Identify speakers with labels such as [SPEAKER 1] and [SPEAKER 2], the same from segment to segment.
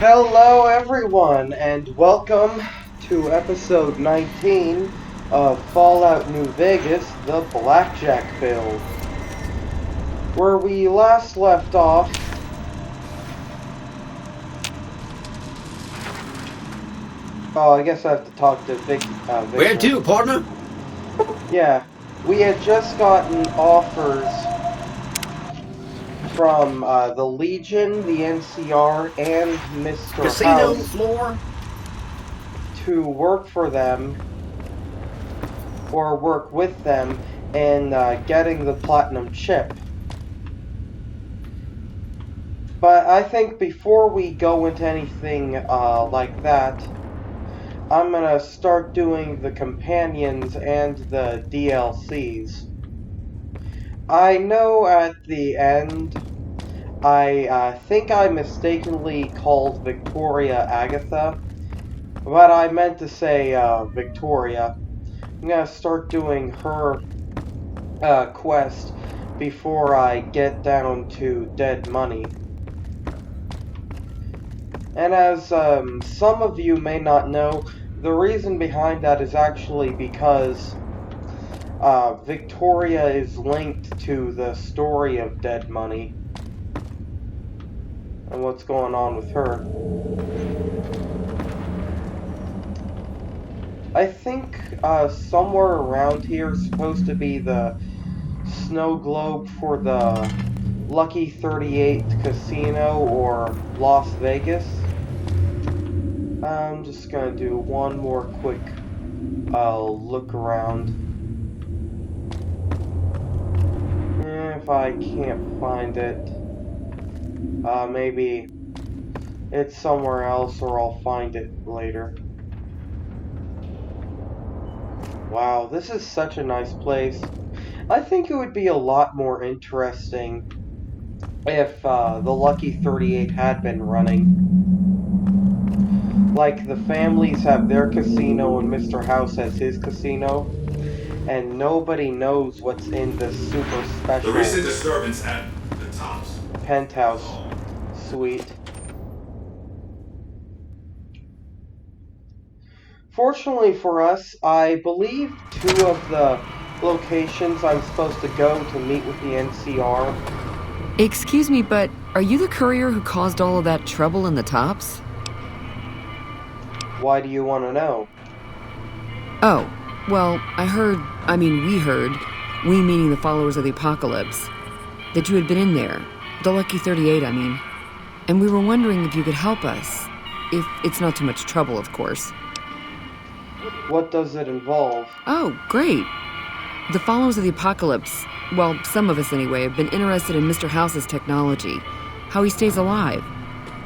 [SPEAKER 1] Hello, everyone, and welcome to episode 19 of Fallout New Vegas, the BlackJack build. Where we last left off, oh, I guess I have to talk to
[SPEAKER 2] Where
[SPEAKER 1] Victor.
[SPEAKER 2] to, partner?
[SPEAKER 1] Yeah, we had just gotten offers from the Legion, the NCR, and Mr.
[SPEAKER 2] Casino
[SPEAKER 1] House
[SPEAKER 2] floor?
[SPEAKER 1] to work for them or work with them in getting the platinum chip. But I think before we go into anything like that, I'm gonna start doing the companions and the DLCs. I know at the end, I think I mistakenly called Victoria Agatha, but I meant to say Victoria. I'm gonna start doing her quest before I get down to dead money. And as some of you may not know, the reason behind that is actually because Victoria is linked to the story of Dead Money and what's going on with her. I think somewhere around here is supposed to be the snow globe for the Lucky 38 Casino or Las Vegas. I'm just gonna do one more quick look around. If I can't find it, maybe it's somewhere else or I'll find it later. Wow, this is such a nice place. I think it would be a lot more interesting if the Lucky 38 had been running. Like, the families have their casino and Mr. House has his casino, and nobody knows what's in this super special
[SPEAKER 3] The recent disturbance at the tops.
[SPEAKER 1] penthouse suite. Fortunately for us, I believe two of the locations I'm supposed to go to meet with the NCR.
[SPEAKER 4] Excuse me, but are you the courier who caused all of that trouble in the tops?
[SPEAKER 1] Why do you want to know?
[SPEAKER 4] Oh, well, we heard, we meaning the followers of the apocalypse, that you had been in there. The Lucky 38, I mean. And we were wondering if you could help us. If it's not too much trouble, of course.
[SPEAKER 1] What does it involve?
[SPEAKER 4] Oh, great. The followers of the apocalypse, well, some of us anyway, have been interested in Mr. House's technology, how he stays alive.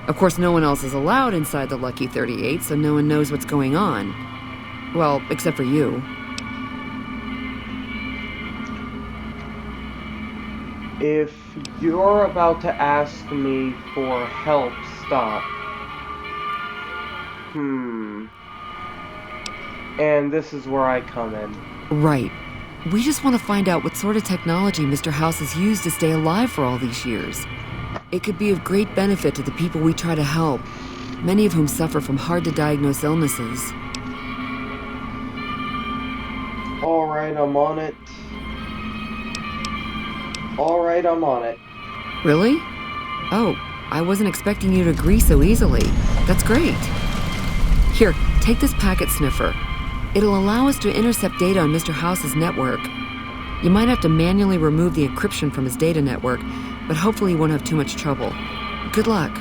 [SPEAKER 4] Of course, no one else is allowed inside the Lucky 38, so no one knows what's going on. Well, except for you.
[SPEAKER 1] If you're about to ask me for help, stop. And this is where I come in.
[SPEAKER 4] Right. We just want to find out what sort of technology Mr. House has used to stay alive for all these years. It could be of great benefit to the people we try to help, many of whom suffer from hard-to-diagnose illnesses.
[SPEAKER 1] Alright, I'm on it. Alright, I'm on it.
[SPEAKER 4] Really? Oh, I wasn't expecting you to agree so easily. That's great. Here, take this packet sniffer. It'll allow us to intercept data on Mr. House's network. You might have to manually remove the encryption from his data network, but hopefully you won't have too much trouble. Good luck.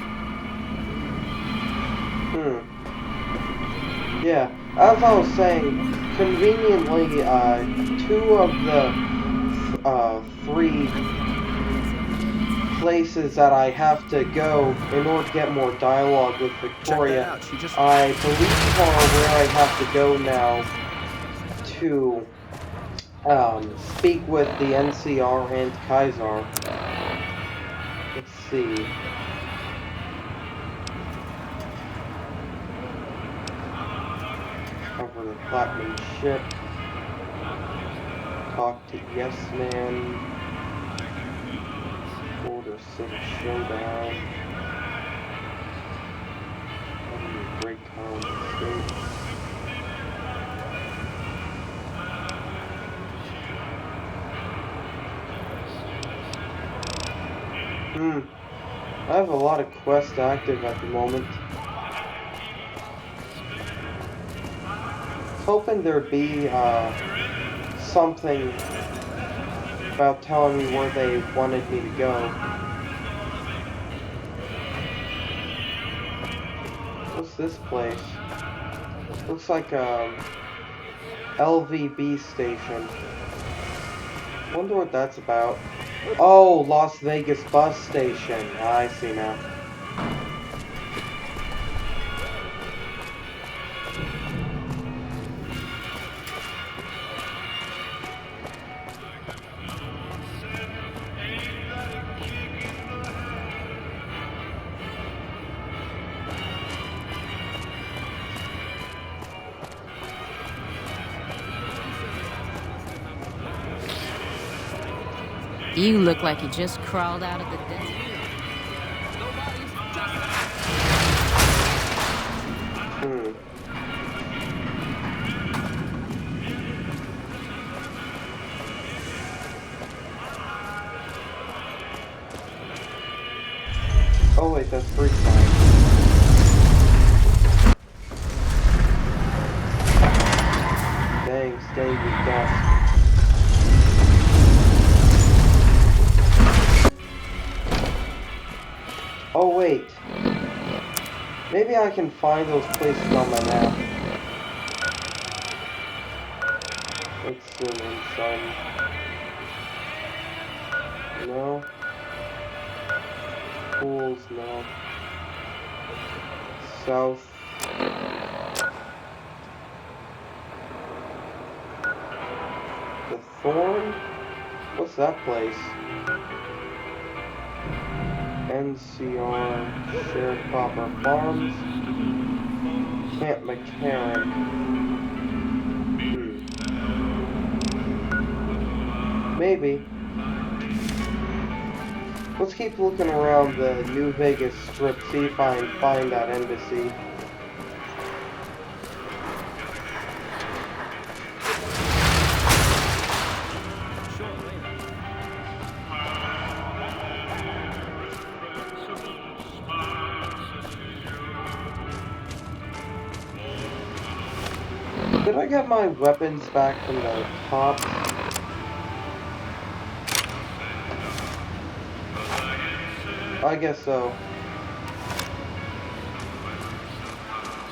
[SPEAKER 1] Yeah, as I was saying, conveniently, two of the three places that I have to go in order to get more dialogue with Victoria, I believe are where I have to go now to speak with the NCR and Kaiser. Let's see. Cover the platinum ship. Talk to Yes Man. Border City Showdown. I have a lot of quests active at the moment. Hoping there'd be something about telling me where they wanted me to go. What's this place? Looks like a LVB station. Wonder what that's about. Oh, Las Vegas bus station. I see now.
[SPEAKER 2] You look like you just crawled out of the desert.
[SPEAKER 1] Oh wait, that's free time. Dang, stained with dust. Oh wait. Maybe I can find those places on my map. Let's zoom in some. No. Pools, no. South. The Thorn? What's that place? NCR, Sharecropper Farms, Camp McCarran. Maybe. Let's keep looking around the New Vegas Strip, see if I can find that embassy. Did I get my weapons back from the top? I guess so.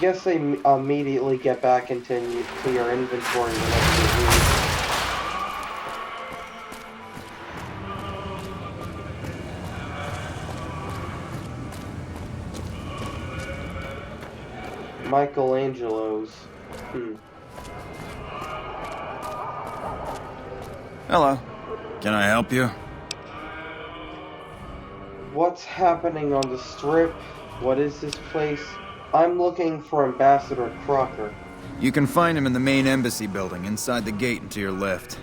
[SPEAKER 1] Guess they immediately get back into your inventory whenever you leave. Michelangelo's.
[SPEAKER 5] Hello. Can I help you?
[SPEAKER 1] What's happening on the Strip? What is this place? I'm looking for Ambassador Crocker.
[SPEAKER 5] You can find him in the main embassy building, inside the gate and to your left.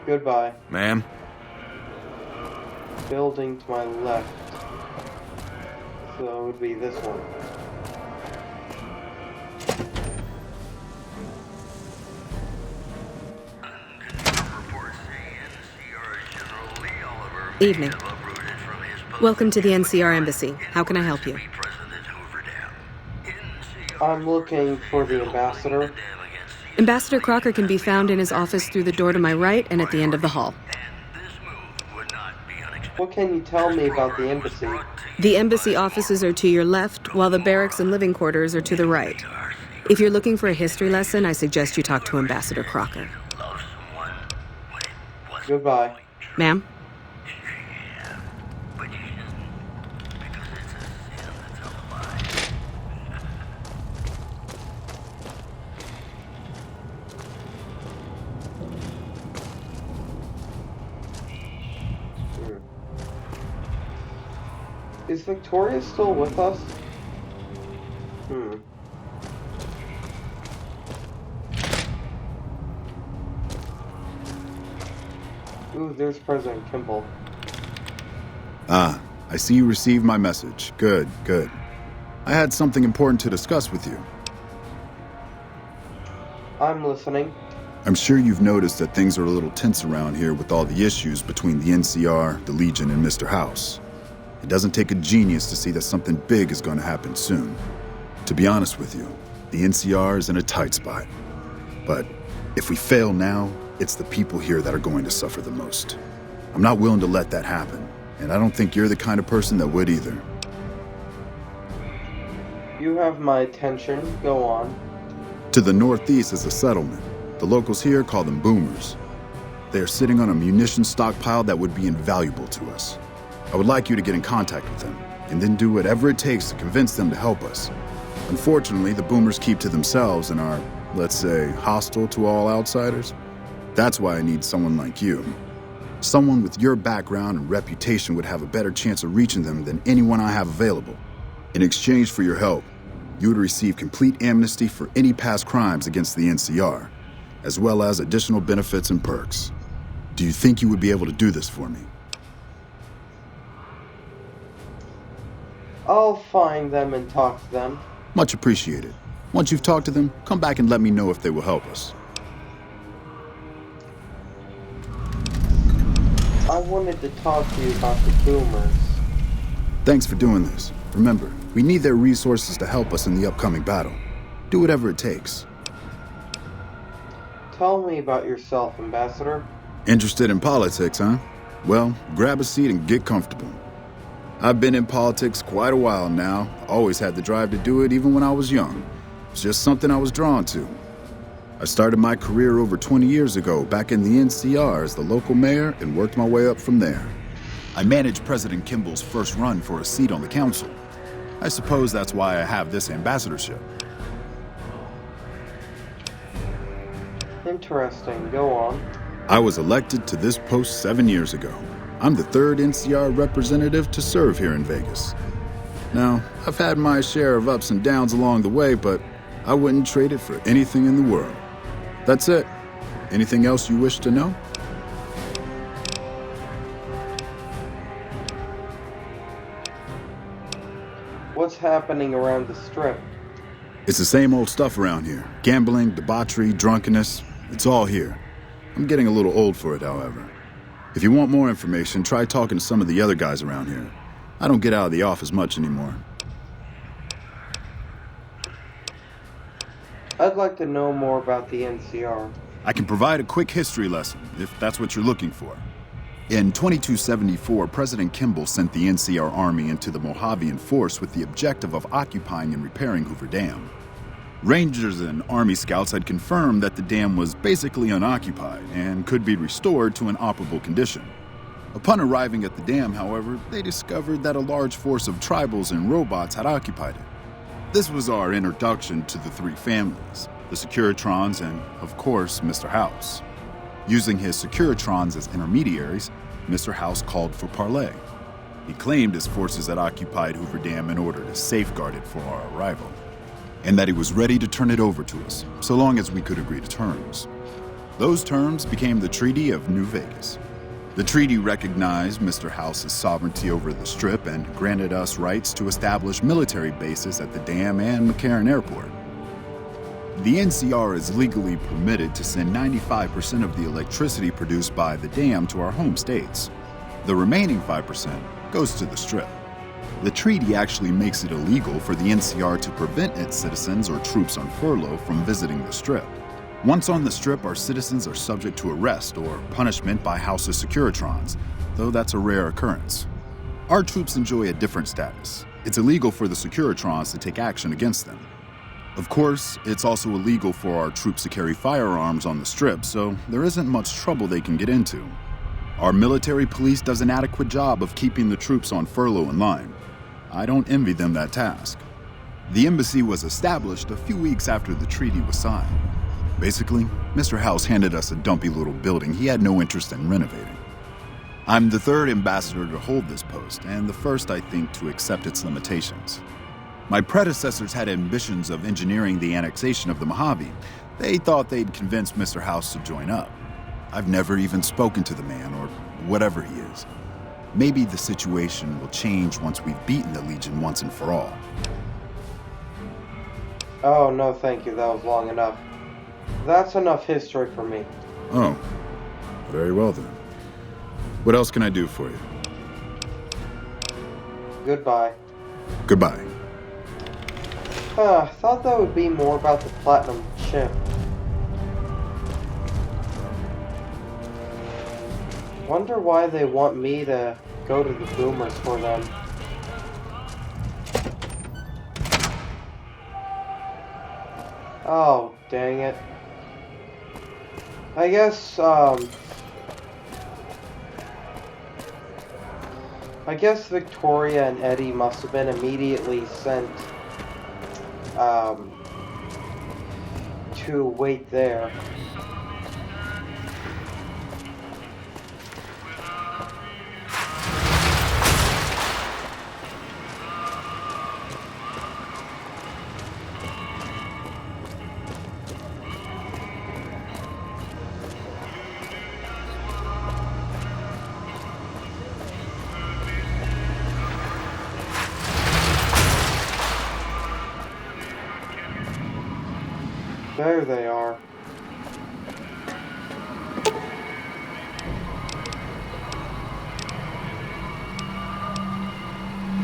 [SPEAKER 1] Goodbye.
[SPEAKER 5] Ma'am?
[SPEAKER 1] Building to my left. So it would be this one.
[SPEAKER 6] Evening. Welcome to the NCR Embassy. How can I help you?
[SPEAKER 1] I'm looking for the ambassador.
[SPEAKER 6] Ambassador Crocker can be found in his office through the door to my right and at the end of the hall.
[SPEAKER 1] What can you tell me about the embassy?
[SPEAKER 6] The embassy offices are to your left, while the barracks and living quarters are to the right. If you're looking for a history lesson, I suggest you talk to Ambassador Crocker.
[SPEAKER 1] Goodbye.
[SPEAKER 6] Ma'am?
[SPEAKER 1] Is Victoria still with us? Ooh, there's President Kimball.
[SPEAKER 7] Ah, I see you received my message. Good, good. I had something important to discuss with you.
[SPEAKER 1] I'm listening.
[SPEAKER 7] I'm sure you've noticed that things are a little tense around here with all the issues between the NCR, the Legion, and Mr. House. It doesn't take a genius to see that something big is going to happen soon. To be honest with you, the NCR is in a tight spot. But if we fail now, it's the people here that are going to suffer the most. I'm not willing to let that happen, and I don't think you're the kind of person that would either.
[SPEAKER 1] You have my attention. Go on.
[SPEAKER 7] To the northeast is a settlement. The locals here call them boomers. They are sitting on a munitions stockpile that would be invaluable to us. I would like you to get in contact with them, and then do whatever it takes to convince them to help us. Unfortunately, the boomers keep to themselves and are, let's say, hostile to all outsiders. That's why I need someone like you. Someone with your background and reputation would have a better chance of reaching them than anyone I have available. In exchange for your help, you would receive complete amnesty for any past crimes against the NCR, as well as additional benefits and perks. Do you think you would be able to do this for me?
[SPEAKER 1] I'll find them and talk to them.
[SPEAKER 7] Much appreciated. Once you've talked to them, come back and let me know if they will help us.
[SPEAKER 1] I wanted to talk to you about the boomers.
[SPEAKER 7] Thanks for doing this. Remember, we need their resources to help us in the upcoming battle. Do whatever it takes.
[SPEAKER 1] Tell me about yourself, Ambassador.
[SPEAKER 7] Interested in politics, huh? Well, grab a seat and get comfortable. I've been in politics quite a while now. Always had the drive to do it even when I was young. It's just something I was drawn to. I started my career over 20 years ago back in the NCR as the local mayor and worked my way up from there. I managed President Kimball's first run for a seat on the council. I suppose that's why I have this ambassadorship.
[SPEAKER 1] Interesting. Go on.
[SPEAKER 7] I was elected to this post 7 years ago. I'm the third NCR representative to serve here in Vegas. Now, I've had my share of ups and downs along the way, but I wouldn't trade it for anything in the world. That's it. Anything else you wish to know?
[SPEAKER 1] What's happening around the Strip?
[SPEAKER 7] It's the same old stuff around here. Gambling, debauchery, drunkenness. It's all here. I'm getting a little old for it, however. If you want more information, try talking to some of the other guys around here. I don't get out of the office much anymore.
[SPEAKER 1] I'd like to know more about the NCR.
[SPEAKER 7] I can provide a quick history lesson, if that's what you're looking for. In 2274, President Kimball sent the NCR Army into the Mojavean Force with the objective of occupying and repairing Hoover Dam. Rangers and Army scouts had confirmed that the dam was basically unoccupied and could be restored to an operable condition. Upon arriving at the dam, however, they discovered that a large force of tribals and robots had occupied it. This was our introduction to the three families, the Securitrons and, of course, Mr. House. Using his Securitrons as intermediaries, Mr. House called for parley. He claimed his forces had occupied Hoover Dam in order to safeguard it for our arrival, and that he was ready to turn it over to us, so long as we could agree to terms. Those terms became the Treaty of New Vegas. The treaty recognized Mr. House's sovereignty over the Strip and granted us rights to establish military bases at the dam and McCarran Airport. The NCR is legally permitted to send 95% of the electricity produced by the dam to our home states. The remaining 5% goes to the Strip. The treaty actually makes it illegal for the NCR to prevent its citizens or troops on furlough from visiting the Strip. Once on the Strip, our citizens are subject to arrest or punishment by House's Securitrons, though that's a rare occurrence. Our troops enjoy a different status. It's illegal for the Securitrons to take action against them. Of course, it's also illegal for our troops to carry firearms on the Strip, so there isn't much trouble they can get into. Our military police does an adequate job of keeping the troops on furlough in line. I don't envy them that task. The embassy was established a few weeks after the treaty was signed. Basically, Mr. House handed us a dumpy little building he had no interest in renovating. I'm the third ambassador to hold this post, and the first, I think, to accept its limitations. My predecessors had ambitions of engineering the annexation of the Mojave. They thought they'd convince Mr. House to join up. I've never even spoken to the man, or whatever he is. Maybe the situation will change once we've beaten the Legion once and for all.
[SPEAKER 1] Oh, no thank you, that was long enough. That's enough history for me.
[SPEAKER 7] Oh, very well then. What else can I do for you?
[SPEAKER 1] Goodbye.
[SPEAKER 7] Goodbye.
[SPEAKER 1] Thought that would be more about the platinum chip. Wonder why they want me to go to the boomers for them. Oh, dang it. I guess Victoria and Eddie must have been immediately sent, to wait there. There they are.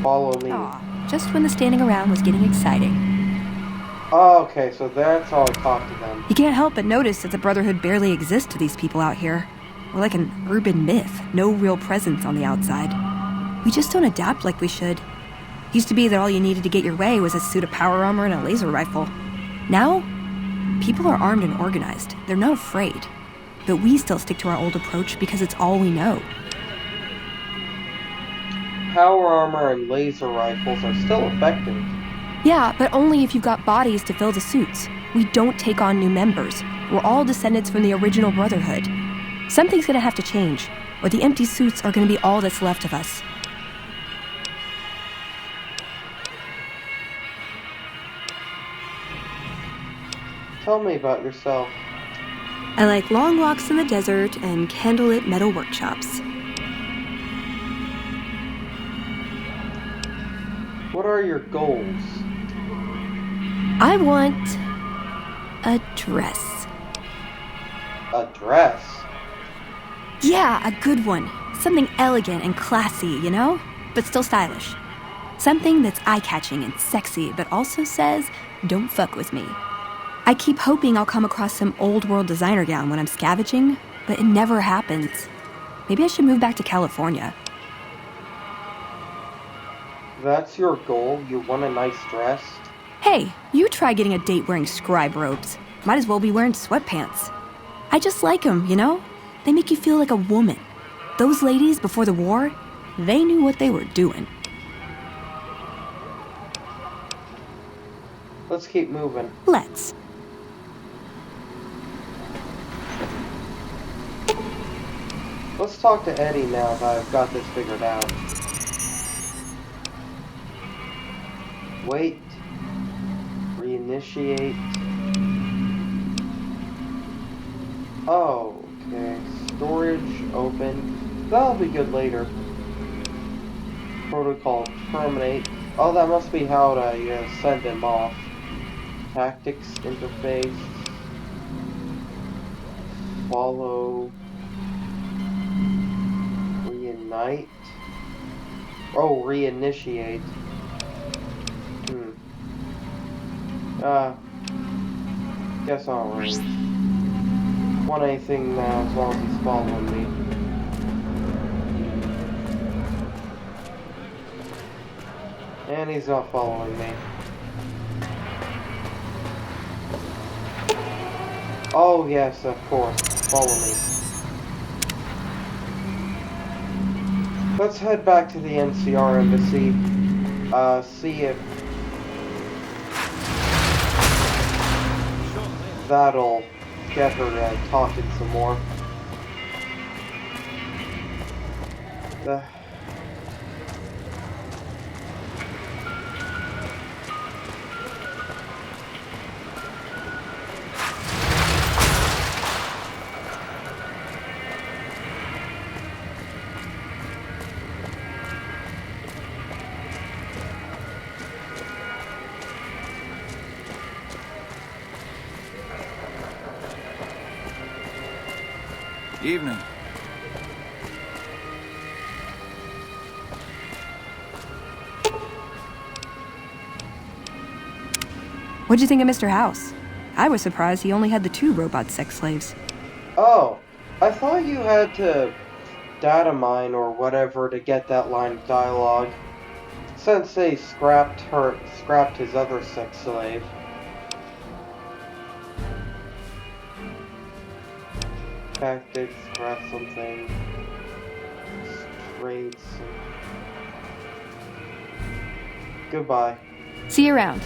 [SPEAKER 1] Follow me.
[SPEAKER 8] Aw, just when the standing around was getting exciting.
[SPEAKER 1] Oh, okay, so that's how I talk to them.
[SPEAKER 8] You can't help but notice that the Brotherhood barely exists to these people out here. We're like an urban myth, no real presence on the outside. We just don't adapt like we should. Used to be that all you needed to get your way was a suit of power armor and a laser rifle. Now, people are armed and organized. They're not afraid. But we still stick to our old approach because it's all we know.
[SPEAKER 1] Power armor and laser rifles are still effective.
[SPEAKER 8] Yeah, but only if you've got bodies to fill the suits. We don't take on new members. We're all descendants from the original Brotherhood. Something's gonna have to change, or the empty suits are gonna be all that's left of us.
[SPEAKER 1] Tell me about yourself.
[SPEAKER 8] I like long walks in the desert and candlelit metal workshops.
[SPEAKER 1] What are your goals?
[SPEAKER 8] I want a dress.
[SPEAKER 1] A dress?
[SPEAKER 8] Yeah, a good one. Something elegant and classy, you know? But still stylish. Something that's eye-catching and sexy, but also says, don't fuck with me. I keep hoping I'll come across some old-world designer gown when I'm scavenging, but it never happens. Maybe I should move back to California.
[SPEAKER 1] That's your goal? You want a nice dress?
[SPEAKER 8] Hey, you try getting a date wearing scribe robes. Might as well be wearing sweatpants. I just like them, you know? They make you feel like a woman. Those ladies before the war, they knew what they were doing.
[SPEAKER 1] Let's keep moving.
[SPEAKER 8] Let's.
[SPEAKER 1] Let's talk to Eddie now that I've got this figured out. Wait. Reinitiate. Oh, okay. Storage open. That'll be good later. Protocol terminate. Oh, that must be how to send him off. Tactics interface. Follow. Reunite. Oh, reinitiate. Guess I'll range. Want anything now as long as he's following me. And he's not following me. Oh yes, of course. Follow me. Let's head back to the NCR embassy. See if that'll get her talking some more.
[SPEAKER 5] Evening.
[SPEAKER 8] What'd you think of Mr. House? I was surprised he only had the 2 robot sex slaves.
[SPEAKER 1] Oh, I thought you had to data mine or whatever to get that line of dialogue. Sensei scrapped his other sex slave. Tactics, scrap something. Traits. Goodbye.
[SPEAKER 8] See you around.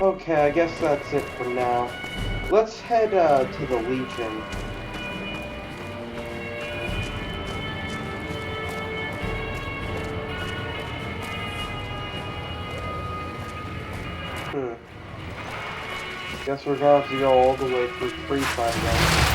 [SPEAKER 1] Okay, I guess that's it for now. Let's head to the Legion. Guess we're gonna have to go all the way through Freeside again.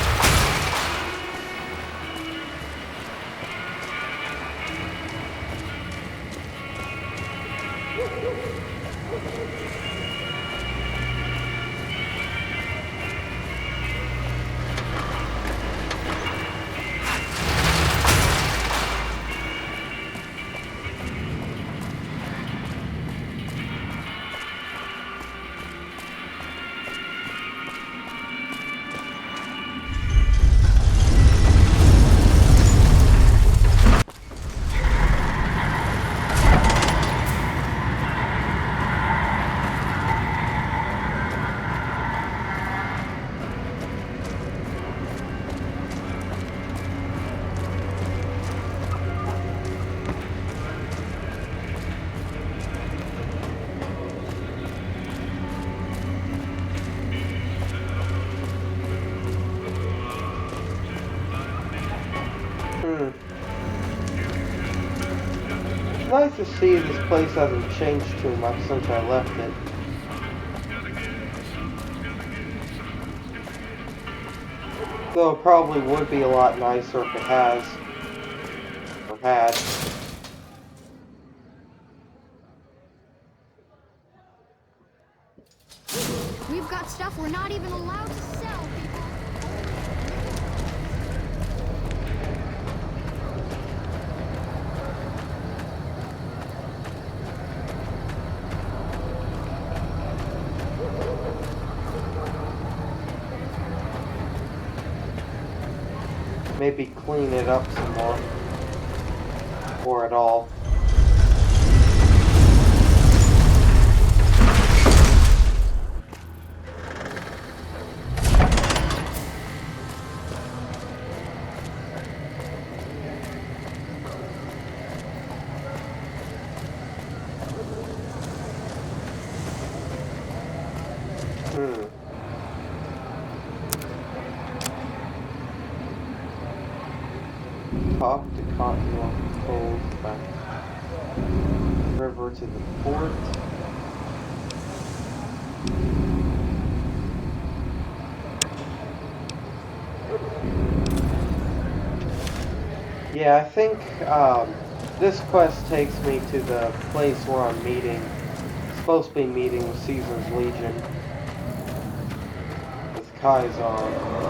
[SPEAKER 1] It's nice to see this place hasn't changed too much since I left it. Though it probably would be a lot nicer if it has. Or had.
[SPEAKER 9] We've got stuff we're not even allowed to sell, people.
[SPEAKER 1] Maybe clean it up some more. Or at all. Talk to Continental Controls back river to the port. Yeah, I think this quest takes me to the place where I'm supposed to be meeting with Caesar's Legion. With Kaizar.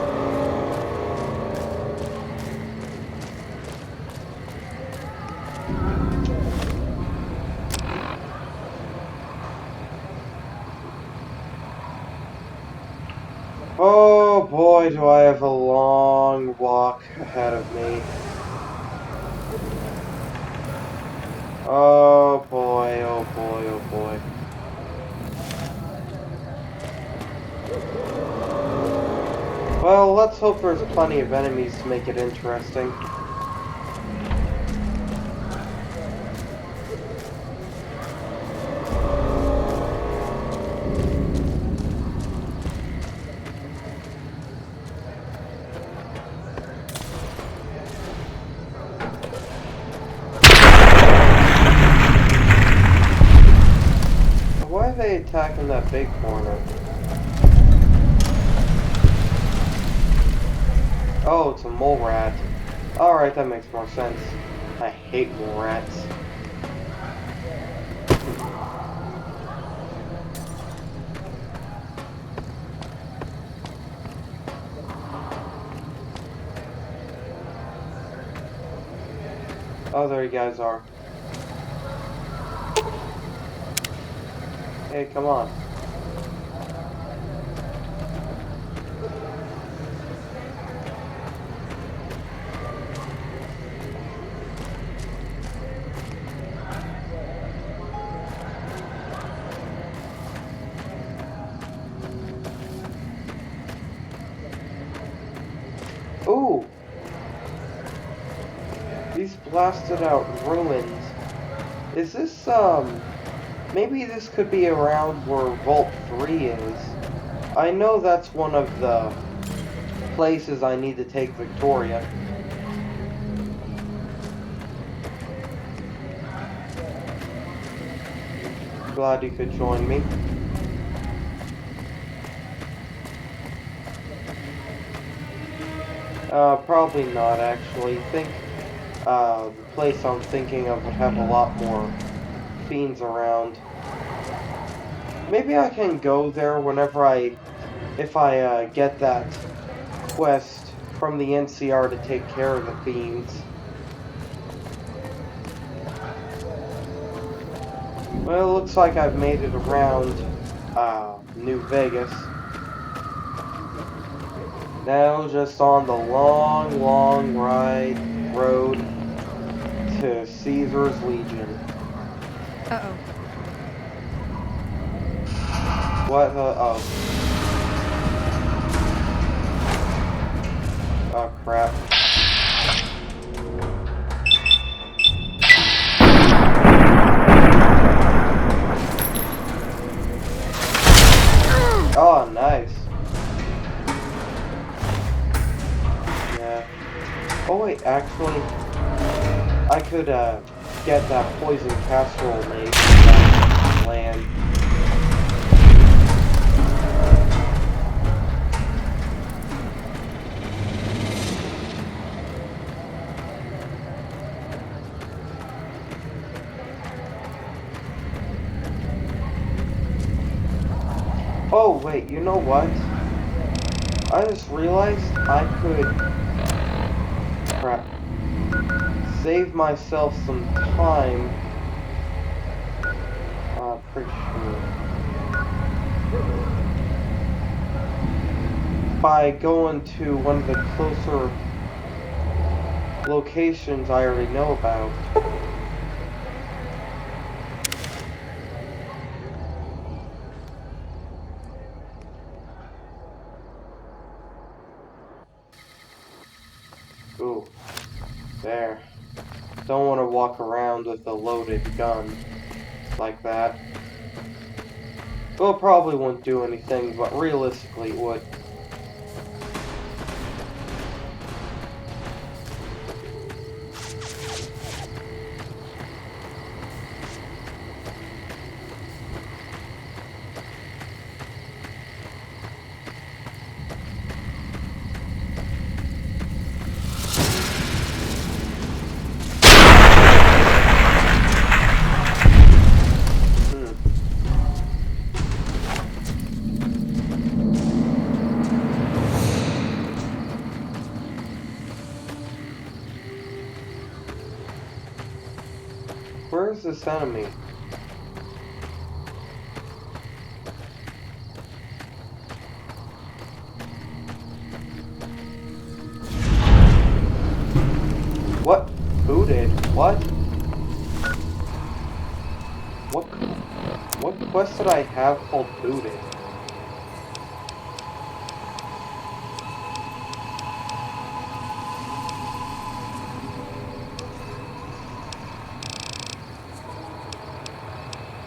[SPEAKER 1] Oh boy, do I have a long walk ahead of me. Oh boy, oh boy, oh boy. Well, let's hope there's plenty of enemies to make it interesting. Why are they attacking that big corner? Oh, it's a mole rat. Alright, that makes more sense. I hate mole rats. Oh, there you guys are. Hey, come on. Ooh! These blasted out ruins. Is this, maybe this could be around where Vault 3 is. I know that's one of the places I need to take Victoria. Glad you could join me. Probably not, actually. think, the place I'm thinking of would have a lot more fiends around. Maybe I can go there whenever if I get that quest from the NCR to take care of the fiends. Well, it looks like I've made it around, New Vegas. Now just on the long, long road to Caesar's Legion.
[SPEAKER 8] Uh-oh.
[SPEAKER 1] What the? Oh. Oh, crap. Oh, nice. Yeah. Oh, wait, actually, I could, get that poison casserole made from that land. Oh, wait, you know what? I just realized I could... Crap. Save myself some time. Pretty sure. By going to one of the closer locations I already know about. Ooh. There. Don't want to walk around with a loaded gun like that. Well, it probably won't do anything, but realistically it would. Where's this enemy? What? Who did? What? What quest did I have called Booted?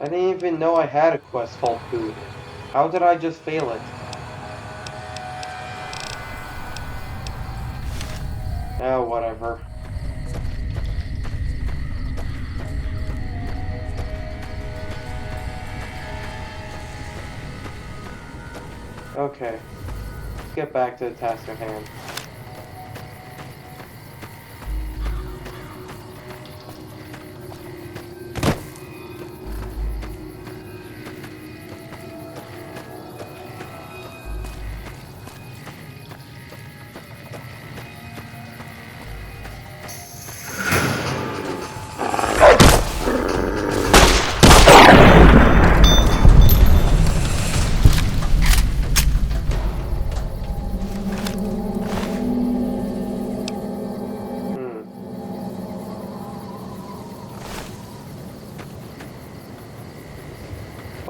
[SPEAKER 1] I didn't even know I had a quest called Booted. How did I just fail it? Oh, whatever. Okay. Let's get back to the task at hand.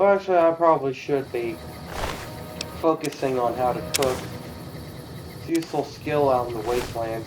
[SPEAKER 1] Well, actually, I probably should be focusing on how to cook. It's a useful skill out in the wasteland.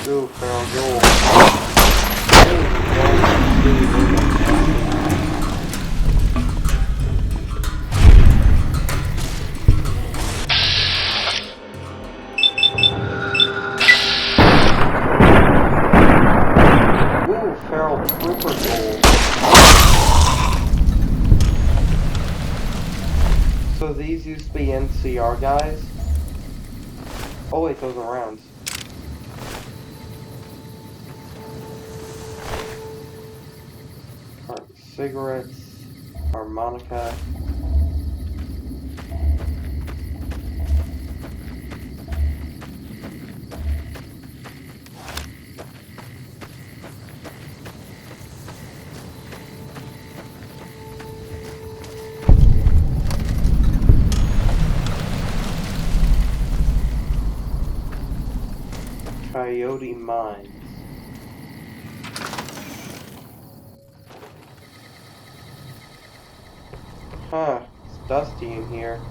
[SPEAKER 1] Ooh, feral ghoul. Ooh, feral trooper ghoul. So these used to be NCR guys? Oh wait, those are rounds. Alright, cigarettes, harmonica. Coyote Mines. Huh, it's dusty in here.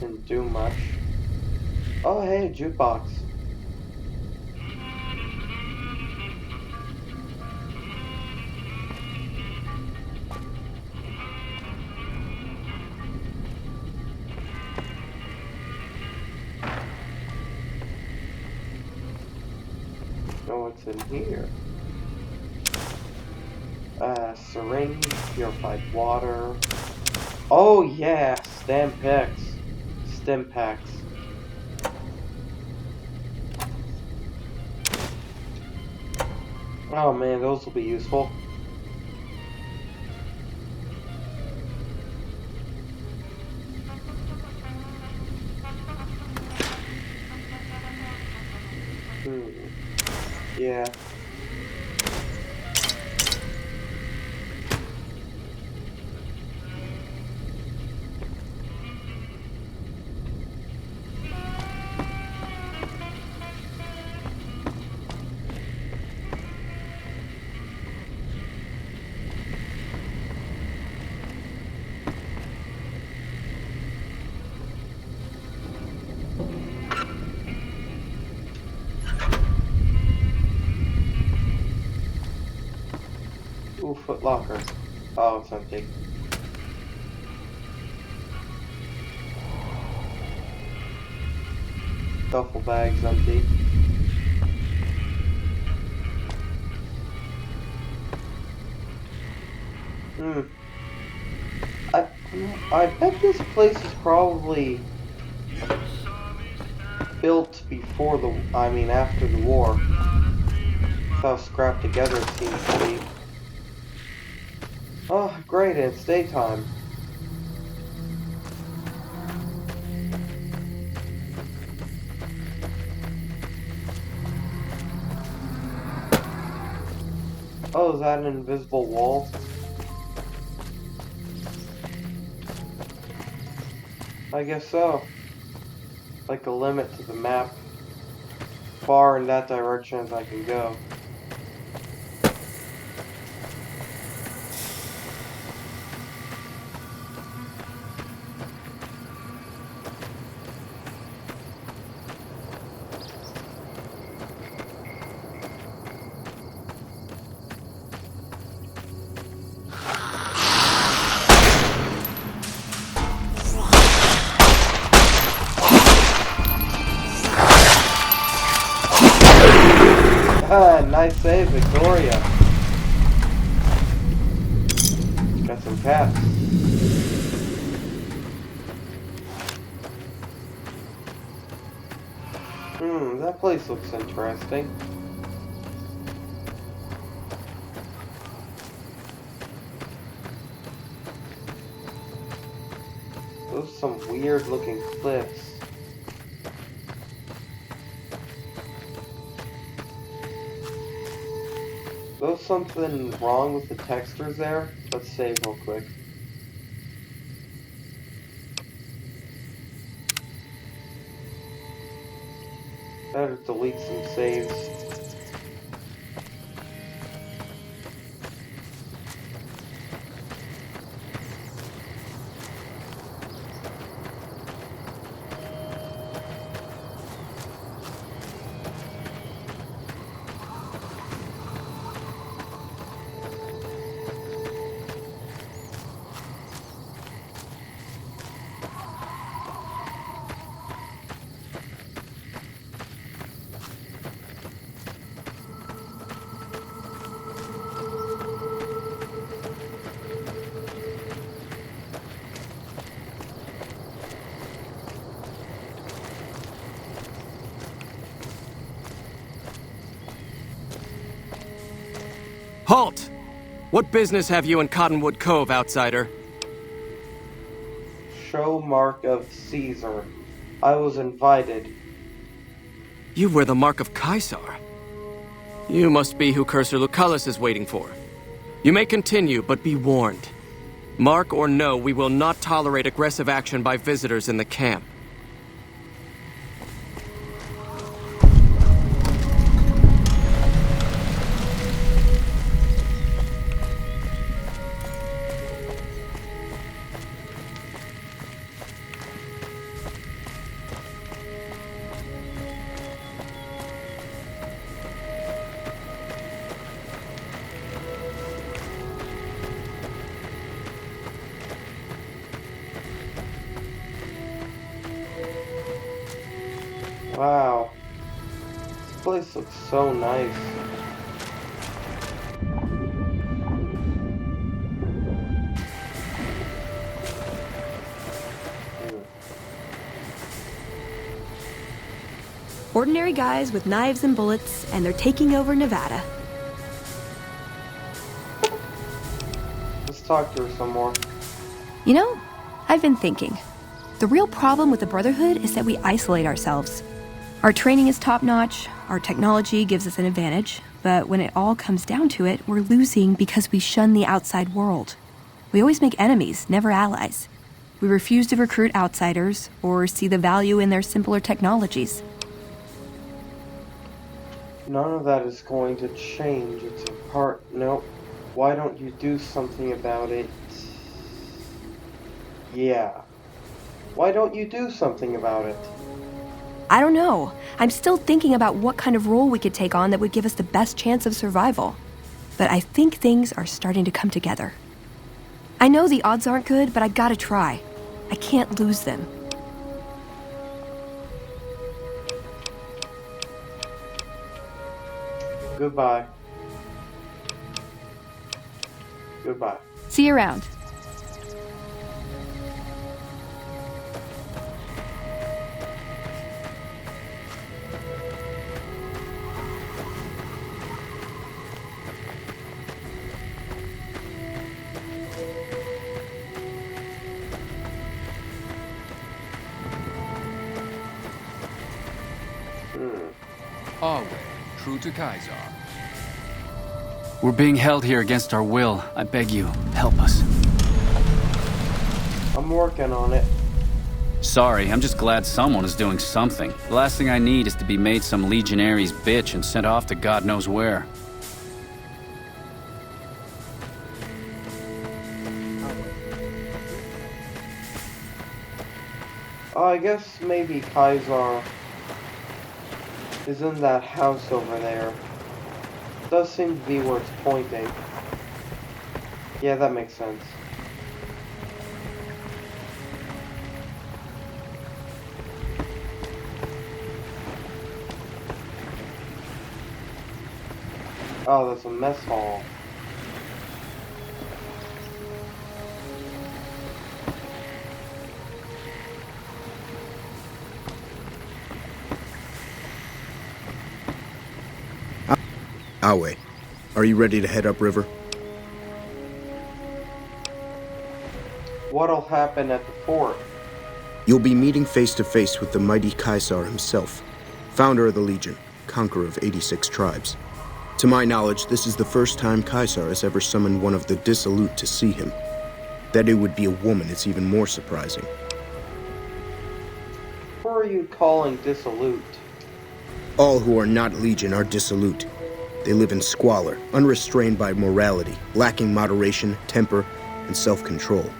[SPEAKER 1] Didn't do much. Oh hey, jukebox. Know what's in here? Syringe, purified water. Oh yeah, stem packs. Stem packs. Oh man, those will be useful. Yeah. Ooh, Foot Locker. Oh, it's empty. Duffel bag's empty. I bet this place is probably built before after the war. That's how scrapped together it seems to be. Oh, great, it's daytime. Oh, is that an invisible wall? I guess so. Like a limit to the map. Far in that direction as I can go. Nice save, Victoria. Got some cats. That place looks interesting. Those are some weird looking cliffs. There's something wrong with the textures there. Let's save real quick. Better delete some saves.
[SPEAKER 10] Halt! What business have you in Cottonwood Cove, outsider?
[SPEAKER 1] Show mark of Caesar. I was invited.
[SPEAKER 10] You wear the mark of Caesar. You must be who Cursor Lucullus is waiting for. You may continue, but be warned. Mark or no, we will not tolerate aggressive action by visitors in the camp.
[SPEAKER 1] Wow. This place looks so nice.
[SPEAKER 8] Ordinary guys with knives and bullets, and they're taking over Nevada.
[SPEAKER 1] Let's talk to her some more.
[SPEAKER 8] You know, I've been thinking. The real problem with the Brotherhood is that we isolate ourselves. Our training is top-notch, our technology gives us an advantage, but when it all comes down to it, we're losing because we shun the outside world. We always make enemies, never allies. We refuse to recruit outsiders or see the value in their simpler technologies.
[SPEAKER 1] None of that is going to change. It's a part. Nope. Why don't you do something about it? Yeah. Why don't you do something about it?
[SPEAKER 8] I don't know. I'm still thinking about what kind of role we could take on that would give us the best chance of survival. But I think things are starting to come together. I know the odds aren't good, but I gotta try. I can't lose them.
[SPEAKER 1] Goodbye. Goodbye.
[SPEAKER 8] See you around.
[SPEAKER 11] Our way, true to Kaiser. We're being held here against our will. I beg you, help us.
[SPEAKER 1] I'm working on it.
[SPEAKER 11] Sorry, I'm just glad someone is doing something. The last thing I need is to be made some legionary's bitch and sent off to God knows where.
[SPEAKER 1] I guess maybe Kaiser is in that house over there. Does seem to be where it's pointing. Yeah, that makes sense. Oh, there's a mess hall.
[SPEAKER 12] Awe, are you ready to head upriver?
[SPEAKER 1] What'll happen at the fort?
[SPEAKER 12] You'll be meeting face to face with the mighty Caesar himself, founder of the Legion, conqueror of 86 tribes. To my knowledge, this is the first time Caesar has ever summoned one of the dissolute to see him. That it would be a woman is even more surprising.
[SPEAKER 1] Who are you calling dissolute?
[SPEAKER 12] All who are not Legion are dissolute. They live in squalor, unrestrained by morality, lacking moderation, temper, and self-control.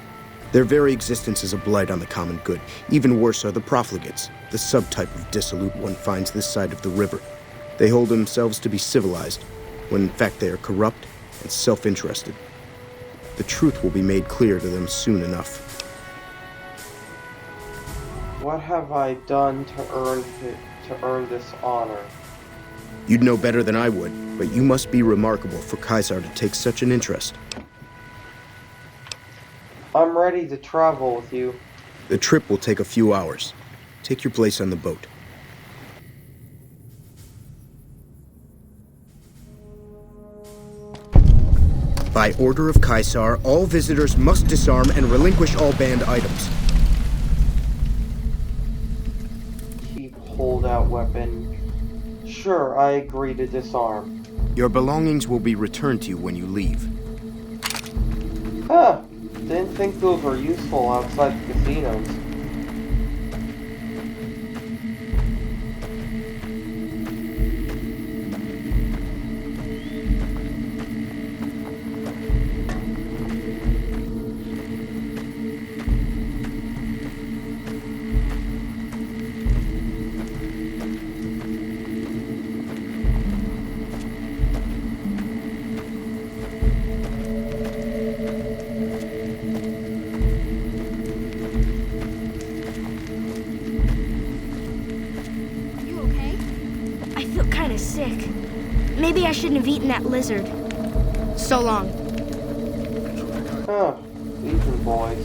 [SPEAKER 12] Their very existence is a blight on the common good. Even worse are the profligates, the subtype of dissolute one finds this side of the river. They hold themselves to be civilized, when in fact they are corrupt and self-interested. The truth will be made clear to them soon enough.
[SPEAKER 1] What have I done to earn this honor?
[SPEAKER 12] You'd know better than I would, but you must be remarkable for Caesar to take such an interest.
[SPEAKER 1] I'm ready to travel with you.
[SPEAKER 12] The trip will take a few hours. Take your place on the boat. By order of Caesar, all visitors must disarm and relinquish all banned items.
[SPEAKER 1] Keep hold-out weapon. Sure, I agree to disarm.
[SPEAKER 12] Your belongings will be returned to you when you leave.
[SPEAKER 1] Huh. Didn't think those were useful outside the casinos.
[SPEAKER 9] Sick. Maybe I shouldn't have eaten that lizard. So long.
[SPEAKER 1] Huh. Eating boys.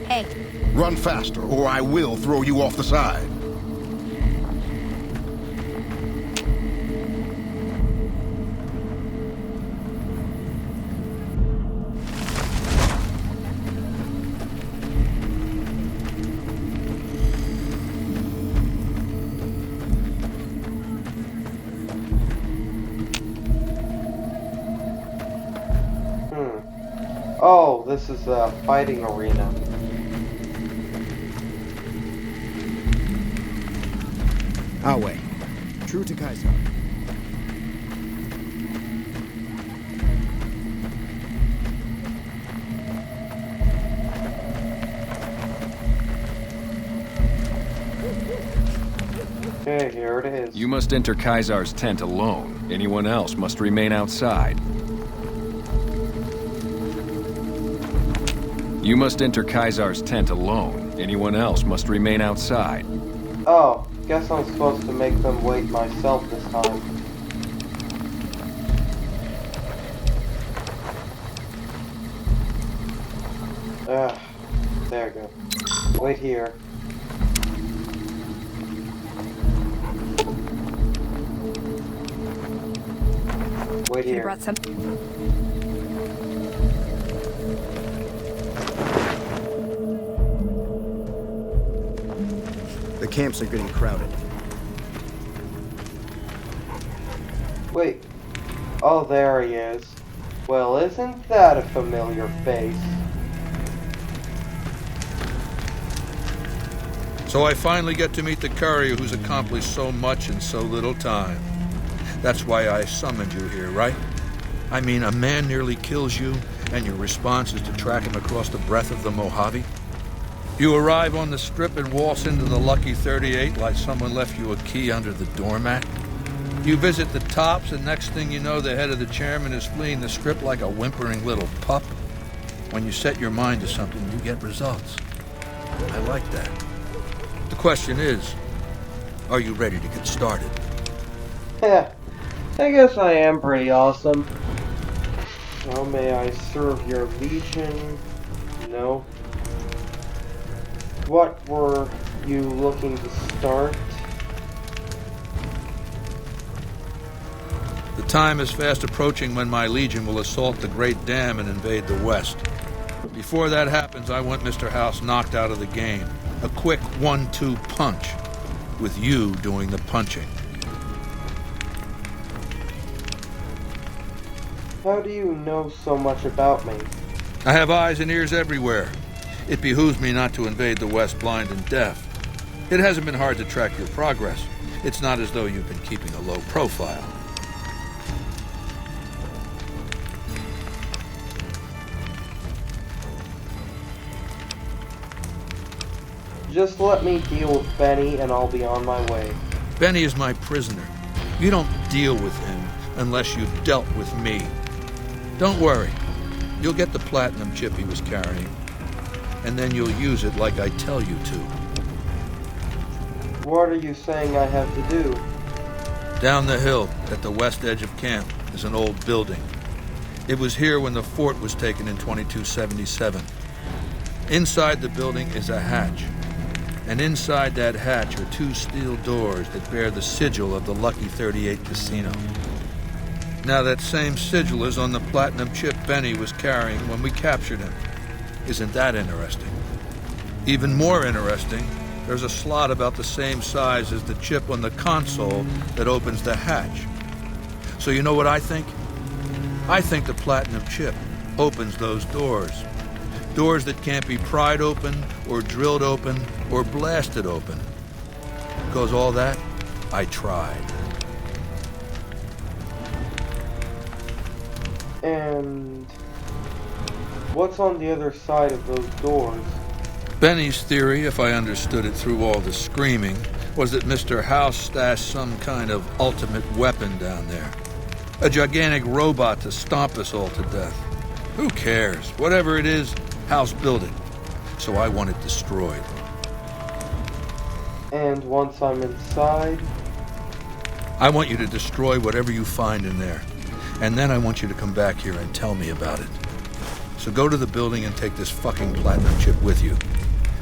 [SPEAKER 9] Hey.
[SPEAKER 13] Run faster, or I will throw you off the side.
[SPEAKER 1] Oh, this is a fighting arena.
[SPEAKER 12] Awe, true to Caesar.
[SPEAKER 1] Okay, here it is.
[SPEAKER 14] You must enter Caesar's tent alone. Anyone else must remain outside. You must enter Caesar's tent alone. Anyone else must remain outside.
[SPEAKER 1] Oh, guess I'm supposed to make them wait myself this time. There we go. Wait here. Wait here.
[SPEAKER 8] Brought some.
[SPEAKER 12] The camps are getting crowded.
[SPEAKER 1] Wait. Oh, there he is. Well, isn't that a familiar face?
[SPEAKER 15] So I finally get to meet the courier who's accomplished so much in so little time. That's why I summoned you here, right? I mean, a man nearly kills you, and your response is to track him across the breadth of the Mojave? You arrive on the strip and waltz into the Lucky 38 like someone left you a key under the doormat? You visit the tops, and next thing you know, the head of the chairman is fleeing the strip like a whimpering little pup? When you set your mind to something, you get results. I like that. The question is, are you ready to get started?
[SPEAKER 1] Heh. I guess I am pretty awesome. How may I serve your legion? No. What were you looking to start?
[SPEAKER 15] The time is fast approaching when my legion will assault the Great Dam and invade the West. Before that happens, I want Mr. House knocked out of the game. A quick 1-2 punch, with you doing the punching.
[SPEAKER 1] How do you know so much about me?
[SPEAKER 15] I have eyes and ears everywhere. It behooves me not to invade the West blind and deaf. It hasn't been hard to track your progress. It's not as though you've been keeping a low profile.
[SPEAKER 1] Just let me deal with Benny and I'll be on my way.
[SPEAKER 15] Benny is my prisoner. You don't deal with him unless you've dealt with me. Don't worry. You'll get the platinum chip he was carrying, and then you'll use it like I tell you to.
[SPEAKER 1] What are you saying I have to do?
[SPEAKER 15] Down the hill, at the west edge of camp, is an old building. It was here when the fort was taken in 2277. Inside the building is a hatch. And inside that hatch are 2 steel doors that bear the sigil of the Lucky 38 Casino. Now that same sigil is on the platinum chip Benny was carrying when we captured him. Isn't that interesting? Even more interesting, there's a slot about the same size as the chip on the console that opens the hatch. So you know what I think? I think the platinum chip opens those doors. Doors that can't be pried open, or drilled open, or blasted open. Because all that, I tried.
[SPEAKER 1] And what's on the other side of those doors?
[SPEAKER 15] Benny's theory, if I understood it through all the screaming, was that Mr. House stashed some kind of ultimate weapon down there. A gigantic robot to stomp us all to death. Who cares? Whatever it is, House built it. So I want it destroyed.
[SPEAKER 1] And once I'm inside?
[SPEAKER 15] I want you to destroy whatever you find in there. And then I want you to come back here and tell me about it. So go to the building and take this fucking platinum chip with you.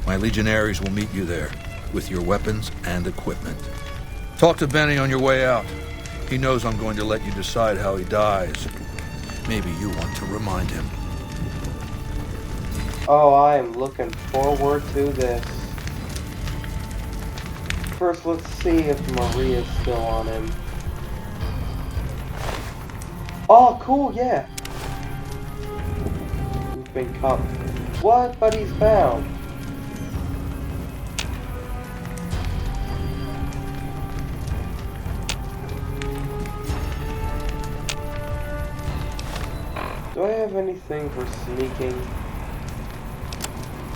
[SPEAKER 15] My legionaries will meet you there, with your weapons and equipment. Talk to Benny on your way out. He knows I'm going to let you decide how he dies. Maybe you want to remind him.
[SPEAKER 1] Oh, I am looking forward to this. First, let's see if Maria's still on him. Oh, cool, yeah. He's been cuffed. What? But he's bound. Do I have anything for sneaking?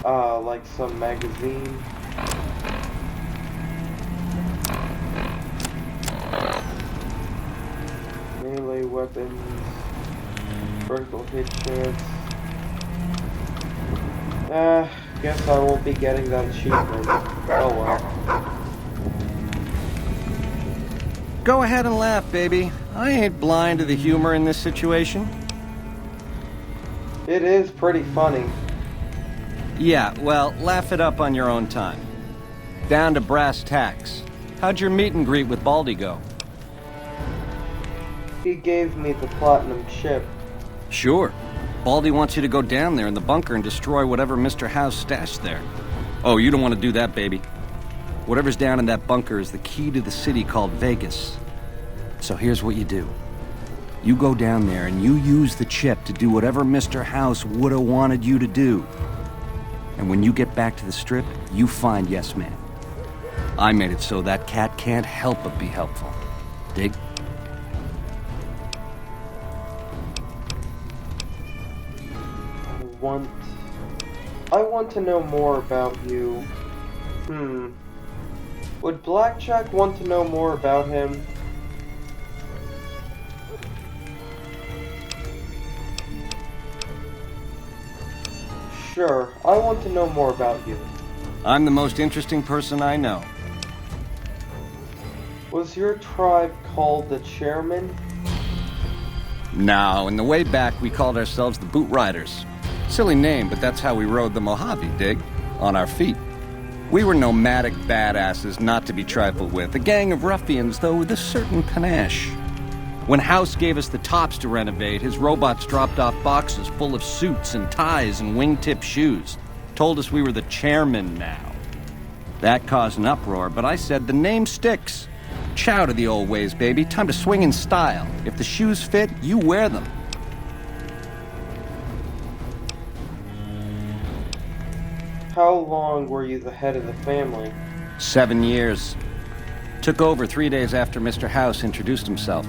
[SPEAKER 1] Like some magazine? Melee weapons, vertical hit chance. Guess I won't be getting that achievement. Oh well.
[SPEAKER 16] Go ahead and laugh, baby. I ain't blind to the humor in this situation.
[SPEAKER 1] It is pretty funny.
[SPEAKER 16] Yeah, well, laugh it up on your own time. Down to brass tacks. How'd your meet and greet with Baldy go?
[SPEAKER 1] He gave me the platinum chip.
[SPEAKER 16] Sure. Baldy wants you to go down there in the bunker and destroy whatever Mr. House stashed there. Oh, you don't want to do that, baby. Whatever's down in that bunker is the key to the city called Vegas. So here's what you do. You go down there and you use the chip to do whatever Mr. House would have wanted you to do. And when you get back to the strip, you find Yes Man. I made it so that cat can't help but be helpful. Dig?
[SPEAKER 1] I want to know more about you. Would BlackJack want to know more about him? Sure, I want to know more about you.
[SPEAKER 16] I'm the most interesting person I know.
[SPEAKER 1] Was your tribe called the Chairman?
[SPEAKER 16] No, in the way back, we called ourselves the Boot Riders. Silly name, but that's how we rode the Mojave, dig? On our feet. We were nomadic badasses not to be trifled with, a gang of ruffians, though with a certain panache. When House gave us the tops to renovate, his robots dropped off boxes full of suits and ties and wingtip shoes. Told us we were the chairmen now. That caused an uproar, but I said the name sticks. Chow to the old ways, baby. Time to swing in style. If the shoes fit, you wear them.
[SPEAKER 1] How long were you the head of the family?
[SPEAKER 16] 7 years. Took over 3 days after Mr. House introduced himself.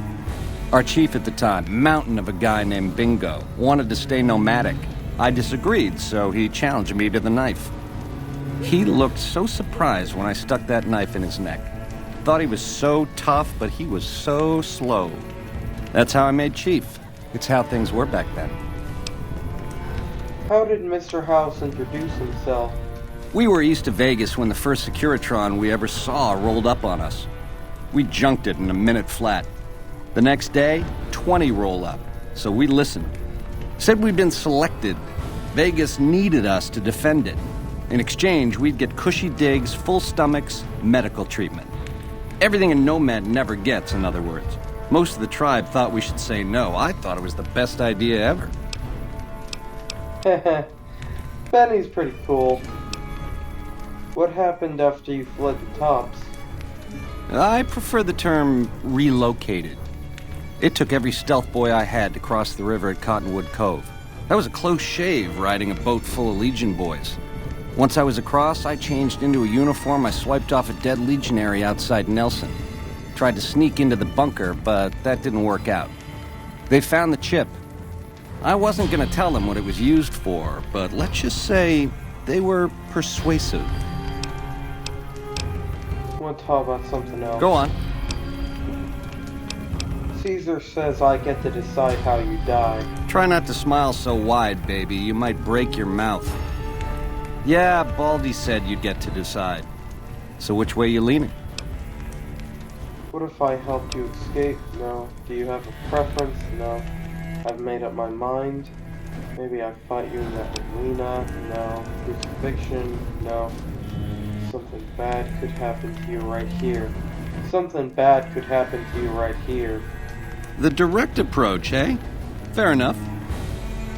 [SPEAKER 16] Our chief at the time, mountain of a guy named Bingo, wanted to stay nomadic. I disagreed, so he challenged me to the knife. He looked so surprised when I stuck that knife in his neck. Thought he was so tough, but he was so slow. That's how I made chief. It's how things were back then.
[SPEAKER 1] How did Mr. House introduce himself?
[SPEAKER 16] We were east of Vegas when the first Securitron we ever saw rolled up on us. We junked it in a minute flat. The next day, 20 roll up, so we listened. Said we'd been selected. Vegas needed us to defend it. In exchange, we'd get cushy digs, full stomachs, medical treatment. Everything a nomad never gets, in other words. Most of the tribe thought we should say no. I thought it was the best idea ever.
[SPEAKER 1] Benny's pretty cool. What happened after you fled the tops?
[SPEAKER 16] I prefer the term relocated. It took every stealth boy I had to cross the river at Cottonwood Cove. That was a close shave riding a boat full of Legion boys. Once I was across, I changed into a uniform. I swiped off a dead legionary outside Nelson. Tried to sneak into the bunker, but that didn't work out. They found the chip. I wasn't going to tell them what it was used for, but let's just say they were persuasive.
[SPEAKER 1] I want to talk about something else.
[SPEAKER 16] Go on.
[SPEAKER 1] Caesar says I get to decide how you die.
[SPEAKER 16] Try not to smile so wide, baby. You might break your mouth. Yeah, Baldy said you'd get to decide. So which way you leaning?
[SPEAKER 1] What if I helped you escape? No. Do you have a preference? No. I've made up my mind. Maybe I fight you in that arena? No. Crucifixion? No. Something bad could happen to you right here. Something bad could happen to you right here.
[SPEAKER 16] The direct approach, eh? Fair enough.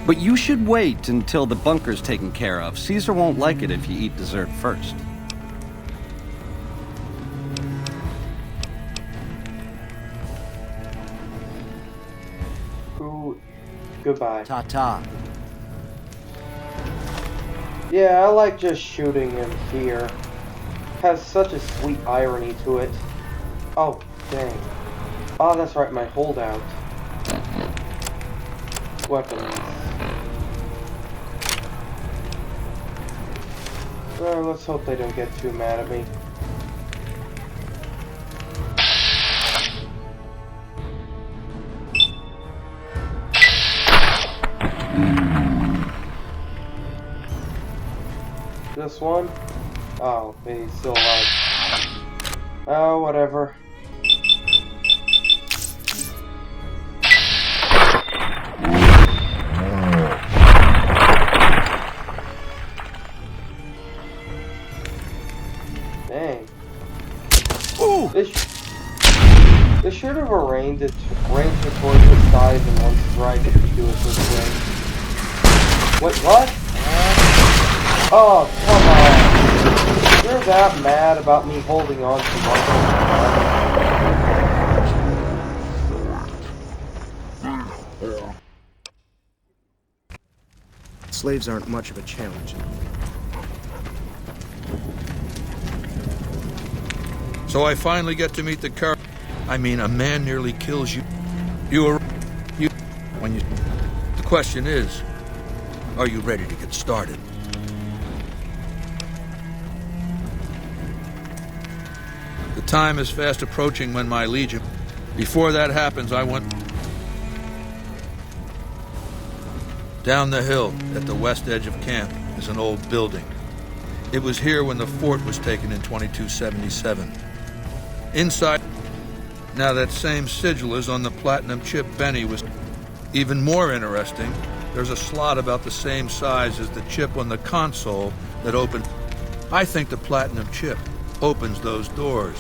[SPEAKER 16] But you should wait until the bunker's taken care of. Caesar won't like it if you eat dessert first.
[SPEAKER 1] Goodbye.
[SPEAKER 16] Ta-ta.
[SPEAKER 1] Yeah, I like just shooting him here. Has such a sweet irony to it. Oh, dang. Oh, that's right, my holdout. Weapons. Let's hope they don't get too mad at me. This one? Oh, he's still alive. Oh, whatever. Dang.
[SPEAKER 16] Ooh!
[SPEAKER 1] They should have arranged it towards the sides in one strike if you do it this way. Wait, what? Oh, come on. You're that mad about me holding on to one.
[SPEAKER 12] Slaves aren't much of a challenge.
[SPEAKER 15] So I finally get to meet the car. I mean, a man nearly kills you. The question is, are you ready to get started? The time is fast approaching when my legion... Before that happens, I want... Down the hill, at the west edge of camp, is an old building. It was here when the fort was taken in 2277. Inside... Now that same sigil is on the platinum chip Benny was... Even more interesting, there's a slot about the same size as the chip on the console that opened. I think the platinum chip opens those doors.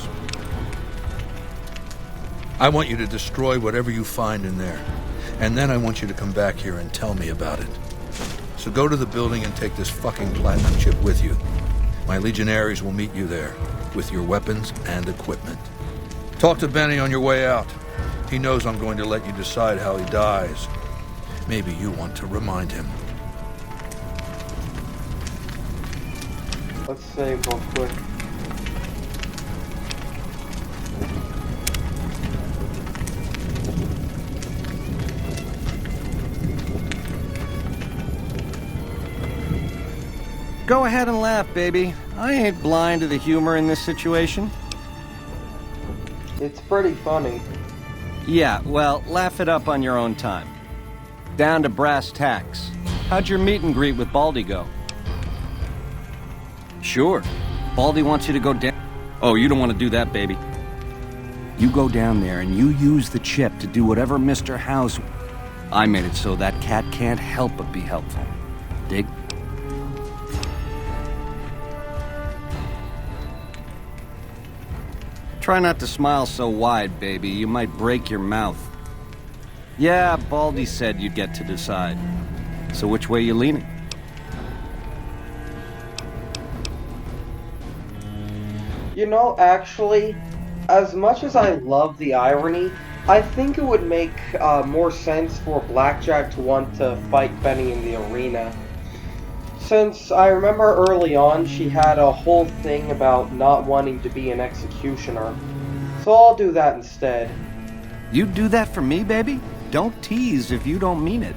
[SPEAKER 15] I want you to destroy whatever you find in there, and then I want you to come back here and tell me about it. So go to the building and take this fucking platinum chip with you. My legionaries will meet you there, with your weapons and equipment. Talk to Benny on your way out. He knows I'm going to let you decide how he dies. Maybe you want to remind him.
[SPEAKER 1] Let's save real quick.
[SPEAKER 16] Go ahead and laugh, baby. I ain't blind to the humor in this situation.
[SPEAKER 1] It's pretty funny.
[SPEAKER 16] Yeah, well, laugh it up on your own time. Down to brass tacks. How'd your meet and greet with Baldy go? Sure. Baldy wants you to go down. Oh, you don't want to do that, baby. You go down there and you use the chip to do whatever Mr. House... I made it so that cat can't help but be helpful. Dig? Try not to smile so wide, baby. You might break your mouth. Yeah, Baldy said you'd get to decide. So which way you leaning?
[SPEAKER 1] You know, actually, as much as I love the irony, I think it would make more sense for BlackJack to want to fight Benny in the arena. Since I remember early on, she had a whole thing about not wanting to be an executioner. So I'll do that instead.
[SPEAKER 16] You do that for me, baby? Don't tease if you don't mean it.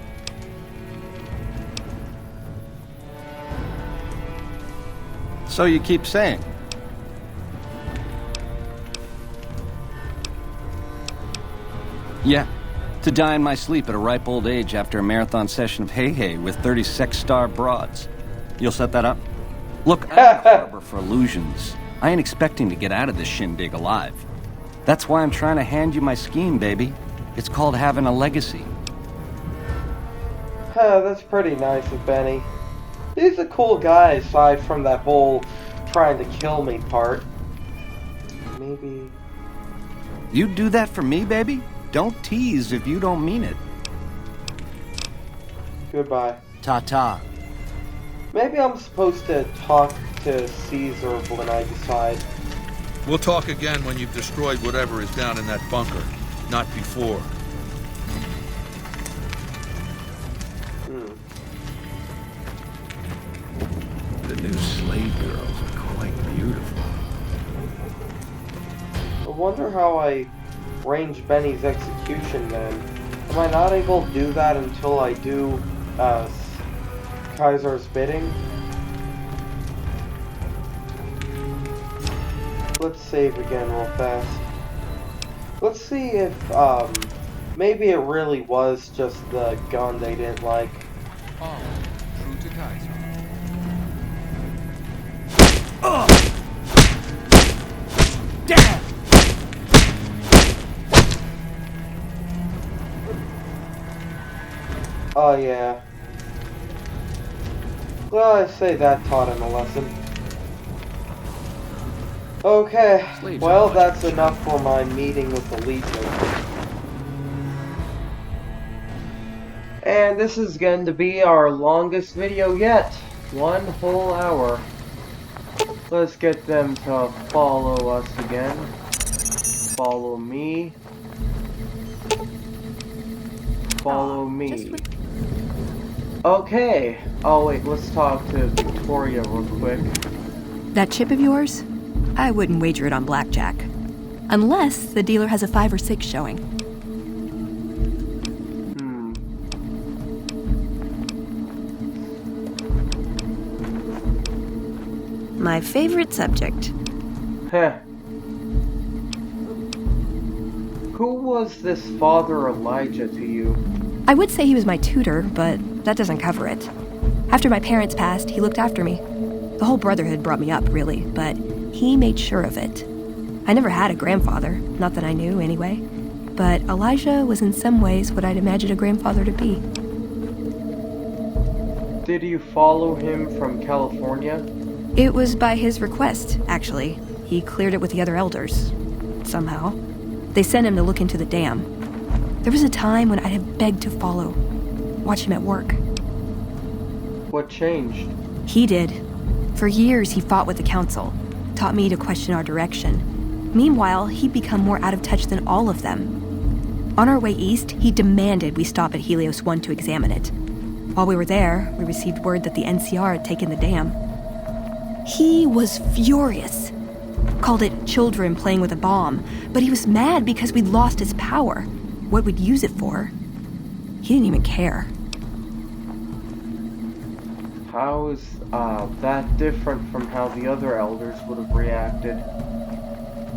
[SPEAKER 16] So you keep saying. Yeah, to die in my sleep at a ripe old age after a marathon session of hey-hey with 30 sex-star broads. You'll set that up? Look, I'm a harbor for illusions. I ain't expecting to get out of this shindig alive. That's why I'm trying to hand you my scheme, baby. It's called having a legacy.
[SPEAKER 1] That's pretty nice of Benny. He's a cool guy aside from that whole trying to kill me part. Maybe...
[SPEAKER 16] You do that for me, baby? Don't tease if you don't mean it.
[SPEAKER 1] Goodbye.
[SPEAKER 16] Ta-ta.
[SPEAKER 1] Maybe I'm supposed to talk to Caesar when I decide.
[SPEAKER 15] We'll talk again when you've destroyed whatever is down in that bunker, not before.
[SPEAKER 14] The new slave girls are quite beautiful.
[SPEAKER 1] I wonder how I range Benny's execution then. Am I not able to do that until I do Kaiser's bidding? Let's save again real fast. Let's see if maybe it really was just the gun they didn't like.
[SPEAKER 11] Oh, true to Kaiser.
[SPEAKER 16] Damn!
[SPEAKER 1] Oh yeah. Well, I say that taught him a lesson. Okay, well that's enough for my meeting with the Legion. And this is going to be our longest video yet. 1 whole hour. Let's get them to follow us again. Follow me. Follow me. Okay. Oh wait, let's talk to Victoria real quick.
[SPEAKER 8] That chip of yours? I wouldn't wager it on BlackJack. Unless the dealer has a 5 or 6 showing. My favorite subject.
[SPEAKER 1] Heh. Who was this Father Elijah to you?
[SPEAKER 8] I would say he was my tutor, but that doesn't cover it. After my parents passed, he looked after me. The whole Brotherhood brought me up, really, but he made sure of it. I never had a grandfather, not that I knew, anyway. but Elijah was in some ways what I'd imagined a grandfather to be.
[SPEAKER 1] Did you follow him from California?
[SPEAKER 8] It was by his request, actually. He cleared it with the other elders. Somehow. They sent him to look into the dam. There was a time when I'd have begged to follow. Watch him at work.
[SPEAKER 1] What changed?
[SPEAKER 8] He did. For years, he fought with the council. Taught me to question our direction. Meanwhile, he'd become more out of touch than all of them. On our way east, he demanded we stop at Helios 1 to examine it. While we were there, we received word that the NCR had taken the dam. He was furious. Called it children playing with a bomb, but he was mad because we'd lost his power. What we'd use it for. He didn't even care.
[SPEAKER 1] How is that different from how the other elders would have reacted?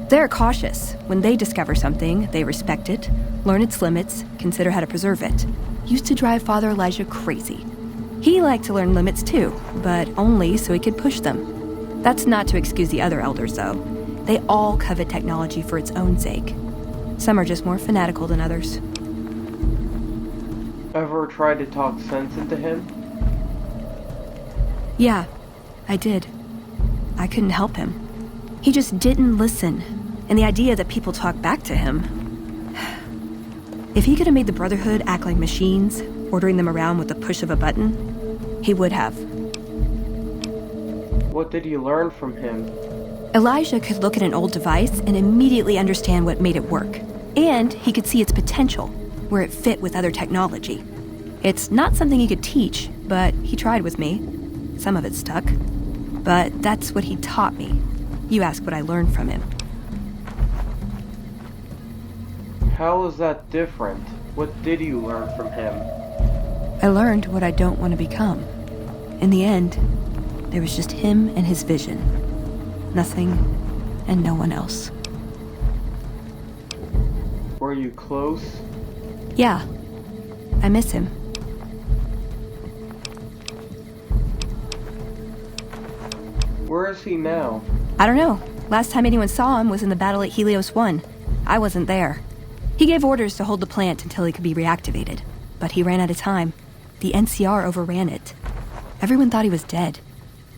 [SPEAKER 8] They're cautious. When they discover something, they respect it, learn its limits, consider how to preserve it. Used to drive Father Elijah crazy. He liked to learn limits too, but only so he could push them. That's not to excuse the other elders, though. They all covet technology for its own sake. Some are just more fanatical than others.
[SPEAKER 1] Ever tried to talk sense into him?
[SPEAKER 8] Yeah, I did. I couldn't help him. He just didn't listen, and the idea that people talk back to him... If he could have made the Brotherhood act like machines, ordering them around with the push of a button, he would have.
[SPEAKER 1] What did you learn from him?
[SPEAKER 8] Elijah could look at an old device and immediately understand what made it work. And he could see its potential, where it fit with other technology. It's not something he could teach, but he tried with me. Some of it stuck. But that's what he taught me. You ask what I learned from him.
[SPEAKER 1] How is that different? What did you learn from him?
[SPEAKER 8] I learned what I don't want to become. In the end, there was just him and his vision. Nothing and no one else.
[SPEAKER 1] Were you close?
[SPEAKER 8] Yeah. I miss him.
[SPEAKER 1] Where is he now?
[SPEAKER 8] I don't know. Last time anyone saw him was in the battle at Helios 1. I wasn't there. He gave orders to hold the plant until he could be reactivated. But he ran out of time. The NCR overran it. Everyone thought he was dead.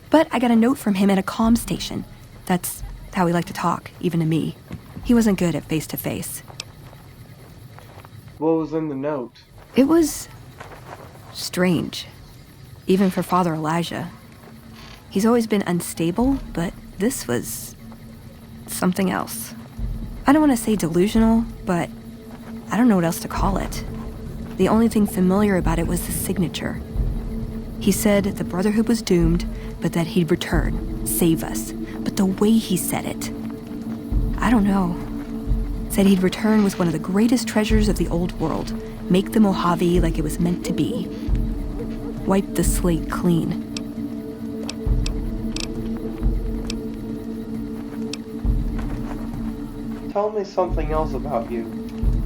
[SPEAKER 8] But I got a note from him at a comm station. That's how he liked to talk, even to me. He wasn't good at face-to-face.
[SPEAKER 1] What was in the note?
[SPEAKER 8] It was... strange. Even for Father Elijah. He's always been unstable, but this was... something else. I don't want to say delusional, but I don't know what else to call it. The only thing familiar about it was the signature. He said the Brotherhood was doomed, but that he'd return, save us. But the way he said it... I don't know. Said he'd return with one of the greatest treasures of the old world. Make the Mojave like it was meant to be. Wipe the slate clean.
[SPEAKER 1] Tell me something else about you.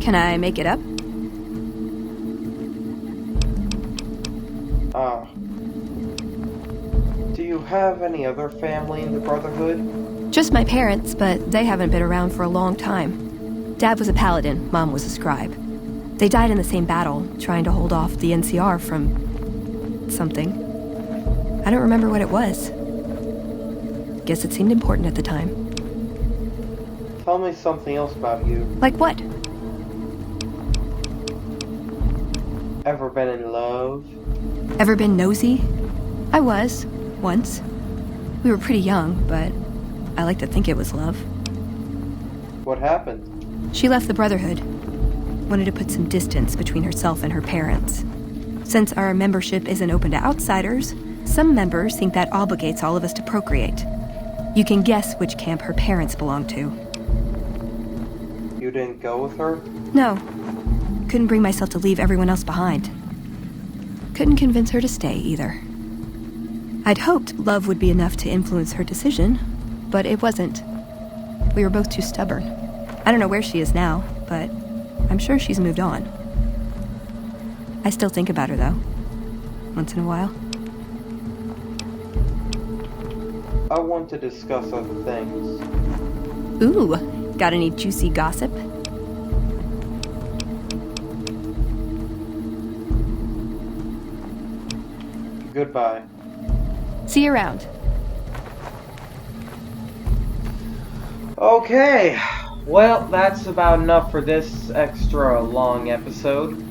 [SPEAKER 8] Can I make it up?
[SPEAKER 1] Do you have any other family in the Brotherhood?
[SPEAKER 8] Just my parents, but they haven't been around for a long time. Dad was a paladin, Mom was a scribe. They died in the same battle, trying to hold off the NCR from... something. I don't remember what it was. Guess it seemed important at the time.
[SPEAKER 1] Tell me something else about you.
[SPEAKER 8] Like what?
[SPEAKER 1] Ever been in love?
[SPEAKER 8] Ever been nosy? I was, once. We were pretty young, but I like to think it was love.
[SPEAKER 1] What happened?
[SPEAKER 8] She left the Brotherhood. Wanted to put some distance between herself and her parents. Since our membership isn't open to outsiders, some members think that obligates all of us to procreate. You can guess which camp her parents belong to.
[SPEAKER 1] You didn't go with her?
[SPEAKER 8] No. Couldn't bring myself to leave everyone else behind. Couldn't convince her to stay, either. I'd hoped love would be enough to influence her decision, but it wasn't. We were both too stubborn. I don't know where she is now, but I'm sure she's moved on. I still think about her, though. Once in a while.
[SPEAKER 1] I want to discuss other things.
[SPEAKER 8] Ooh, got any juicy gossip?
[SPEAKER 1] Goodbye.
[SPEAKER 8] See you around.
[SPEAKER 1] Okay, well, that's about enough for this extra long episode.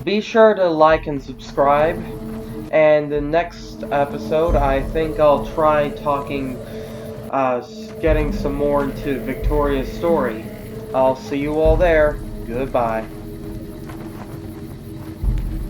[SPEAKER 1] Be sure to like and subscribe. And the next episode, I think I'll try getting some more into Victoria's story. I'll see you all there. Goodbye.